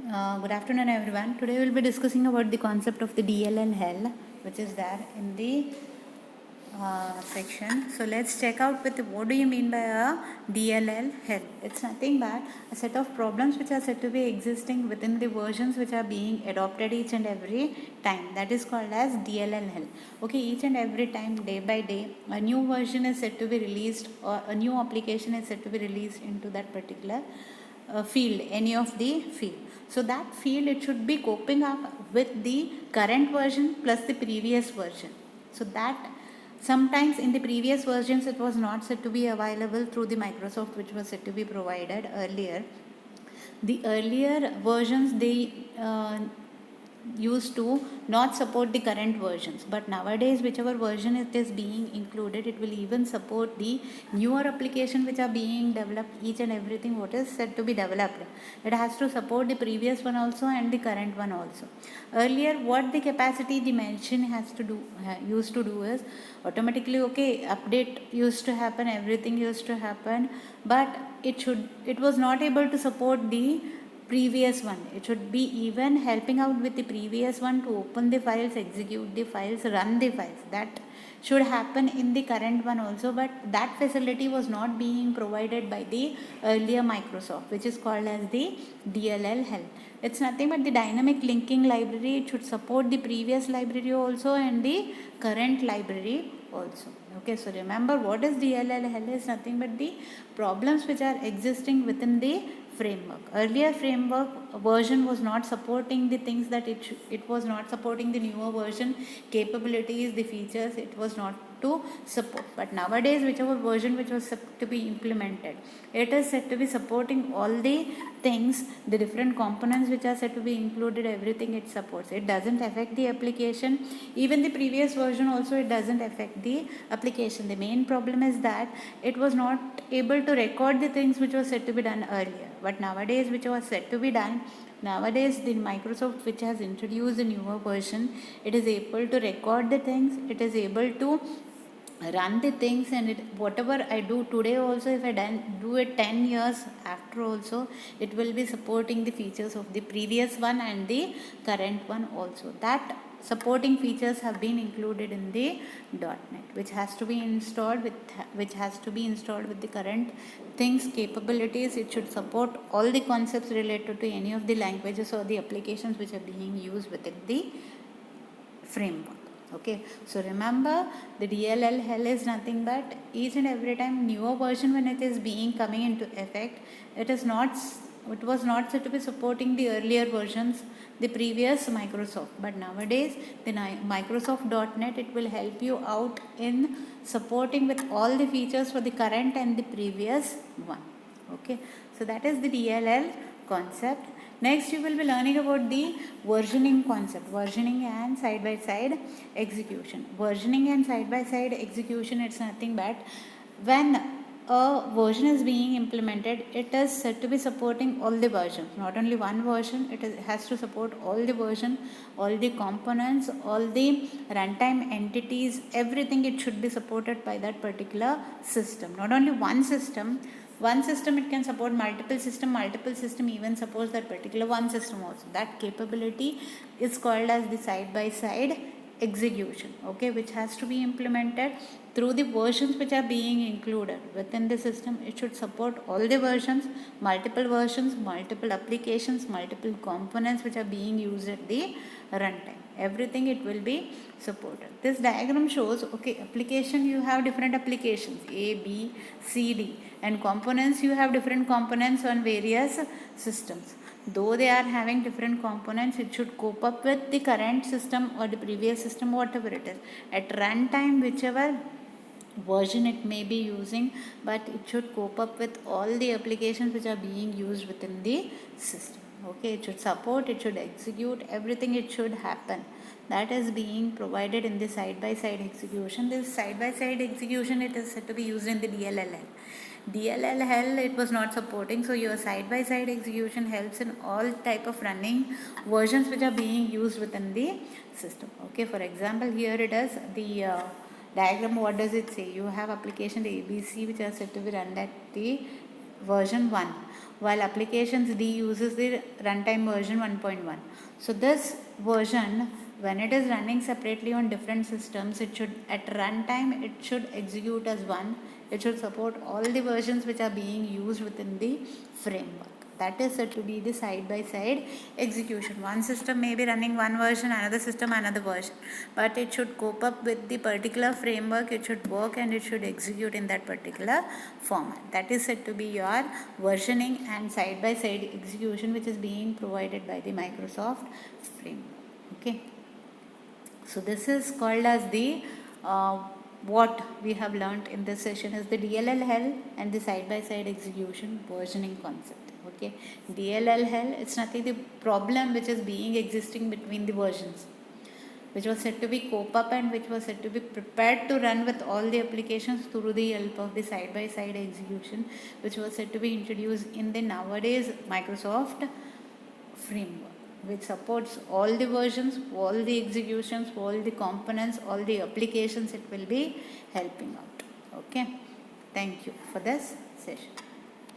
Good afternoon, everyone. Today we'll be discussing about the concept of the DLL hell, which is there in the section. So let's check out with what do you mean by a DLL hell. It's nothing but a set of problems which are said to be existing within the versions which are being adopted each and every time. That is called as DLL hell. Okay, each and every time, day by day, a new version is said to be released, or a new application is said to be released into that particular field, any of the field. So that field, it should be coping up with the current version plus the previous version. So that sometimes in the previous versions it was not said to be available through the Microsoft, which was said to be provided earlier. The earlier versions, they used to not support the current versions, but nowadays whichever version it is being included, it will even support the newer application which are being developed. Each and everything what is said to be developed, it has to support the previous one also and the current one also. Earlier, what the capacity the machine has to do used to do is automatically, okay, update used to happen, everything used to happen, but it was not able to support the previous one. It should be even helping out with the previous one to open the files, execute the files, run the files. That should happen in the current one also, but that facility was not being provided by the earlier Microsoft, which is called as the DLL help. It's nothing but the dynamic linking library. It should support the previous library also and the current library also. Okay, so remember what is DLL hell is nothing but the problems which are existing within the framework. Earlier framework version was not supporting the things that it was not supporting the newer version capabilities, the features, it was not to support. But nowadays, whichever version which was set to be implemented, it is said to be supporting all the things, the different components which are said to be included, everything it supports. It doesn't affect the application. Even the previous version also, it doesn't affect the application. The main problem is that it was not able to record the things which was said to be done earlier. But nowadays, which was said to be done, nowadays the Microsoft which has introduced the newer version, it is able to record the things, it is able to run the things, and whatever I do today also, if I do it 10 years after also, it will be supporting the features of the previous one and the current one also. That supporting features have been included in the .NET, which has to be installed with the current things, capabilities. It should support all the concepts related to any of the languages or the applications which are being used within the framework. Okay, so remember the DLL hell is nothing but each and every time newer version when it is being coming into effect, it was not said to be supporting the earlier versions, the previous Microsoft. But nowadays the Microsoft.NET, it will help you out in supporting with all the features for the current and the previous one. Okay, so that is the DLL concept. Next, you will be learning about the versioning concept, versioning and side-by-side execution. Versioning and side-by-side execution, it's nothing but when a version is being implemented, it is said to be supporting all the versions, not only one version. It has to support all the version, all the components, all the runtime entities, everything. It should be supported by that particular system, not only one system. One system, it can support multiple system even supports that particular one system also. That capability is called as the side by side execution, okay, which has to be implemented through the versions which are being included within the system. It should support all the versions, multiple applications, multiple components which are being used at the runtime. Everything it will be supported. This diagram shows, okay, application, you have different applications A, B, C, D, and components, you have different components on various systems. Though they are having different components, it should cope up with the current system or the previous system, whatever it is. At runtime, whichever version it may be using, but it should cope up with all the applications which are being used within the system. Okay, it should support, it should execute, everything it should happen. That is being provided in the side by side execution. This side by side execution, it is said to be used in the DLLL. DLL it was not supporting, so your side by side execution helps in all type of running versions which are being used within the system. Okay, for example, here it is the diagram. What does it say? You have application ABC which are said to be run at the version 1. while applications D uses the runtime version 1.1. So this version, when it is running separately on different systems, it should at runtime it should execute as one. It should support all the versions which are being used within the framework. That is said to be the side by side execution. One system may be running one version, another system another version, but it should cope up with the particular framework, it should work and it should execute in that particular format. That is said to be your versioning and side by side execution, which is being provided by the Microsoft framework. Okay, so this is called as the what we have learnt in this session is the DLL hell and the side by side execution versioning concept. Okay, DLL hell, it's nothing the problem which is being existing between the versions, which was said to be cope up and which was said to be prepared to run with all the applications through the help of the side by side execution, which was said to be introduced in the nowadays Microsoft framework, which supports all the versions, all the executions, all the components, all the applications. It will be helping out. Okay, thank you for this session.